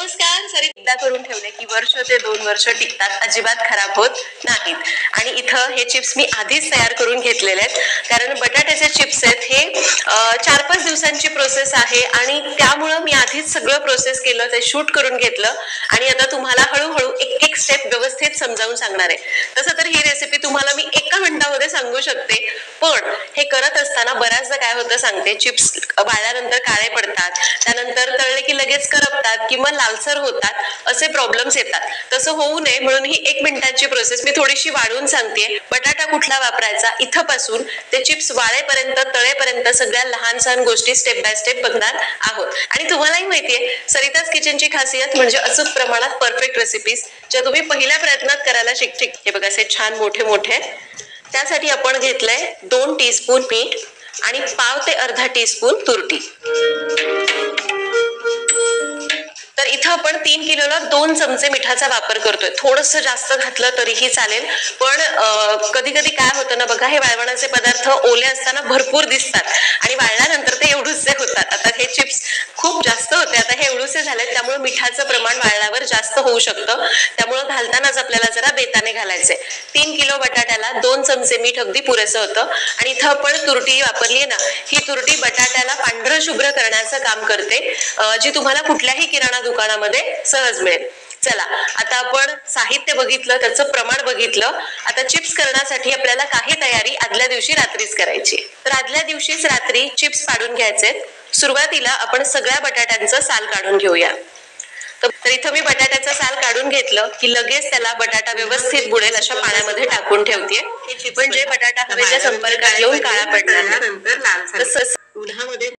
नमस्कार. सरी एकदा करून ठेवले की वर्ष ते 2 वर्ष टिकतात, अजिबात खराब होत नाहीत. आणि इथं हे चिप्स मी आधीच तयार करून घेतलेले आहेत, कारण बटाट्याचे चिप्स आहेत हे 4-5 दिवसांची प्रोसेस आहे आणि त्यामुळं मी आधीच सगळं प्रोसेस केलं, ते शूट करून घेतलं आणि आता तुम्हाला हळूहळू एक एक स्टेप व्यवस्थित समजावून सांगणार आहे. तसं तर ही रेसिपी तुम्हाला मी 1 मिनिटामध्ये सांगू शकते, पण हे करत असताना बऱ्याचदा काय होतं सांगते, चिप्स वाळल्यानंतर काळे पडतात, त्यानंतर तळले की लगेच करपतात किंवा लालसर होतात, असे प्रॉब्लेम्स येतात. तसं होऊ नये म्हणून ही 1 मिनिटाची प्रोसेस मी थोडीशी वाढवून सांगते. बटाटा कुठला वापरायचा इथपासून ते चिप्स वाळेपर्यंत, तळेपर्यंत सगळ्या लहान सहान गोष्टी स्टेप बाय स्टेप बघणार आहोत. आणि तुम्हालाही माहितीये, सरिताज किचनची खासियत म्हणजे अचूक प्रमाणात परफेक्ट रेसिपीज, ज्या तुम्ही पहिल्या प्रयत्नात करायला शिकते. हे बघा, असे छान मोठे मोठे. त्यासाठी आपण घेतलंय 2 टीस्पून मीठ आणि पाव ते अर्धा टीस्पून तुरटी. तर इथं आपण 3 किलोला 2 चमचे मिठाचा वापर करतोय. थोडंसं जास्त घातलं तरीही चालेल, पण कधी कधी काय होतं ना बघा, हे वाळवणाचे पदार्थ ओले असताना भरपूर दिसतात आणि वाळल्यानंतर ते एवढूसे होतात. आता हे चिप्स खूप जास्त होते, आता हे एवढूसे झाले, त्यामुळे मिठाचं प्रमाण वाळल्यावर जास्त होऊ शकतं. त्यामुळं घालतानाच आपल्याला जरा बेताने घालायचे. 3 किलो बटाट्याला 2 चमचे मीठ अगदी पुरेसं होतं. आणि इथं आपण तुरटी वापरली आहे ना, ही तुरटी बटाट्याला पांढरं शुभ्र करण्याचं काम करते, जी तुम्हाला कुठल्याही किराणा दुकानामध्ये सहज मिळेल. चला, आता आपण साहित्य बघितलं, त्याचं प्रमाण बघितलं. आता चिप्स करण्यासाठी आपल्याला काही तयारी आदल्या दिवशी रात्रीच करायची. तर आदल्या दिवशीच रात्री चिप्स पाडून घ्यायचे. सुरुवातीला आपण सगळ्या बटाट्यांचं साल काढून घेऊया. तर इथं मी बटाट्याचं साल काढून घेतलं की लगेच त्याला बटाटा व्यवस्थित बुडेल अशा पाण्यामध्ये टाकून ठेवते, म्हणजे बटाटा हवेच्या संपर्कात येऊन काळा पडणार.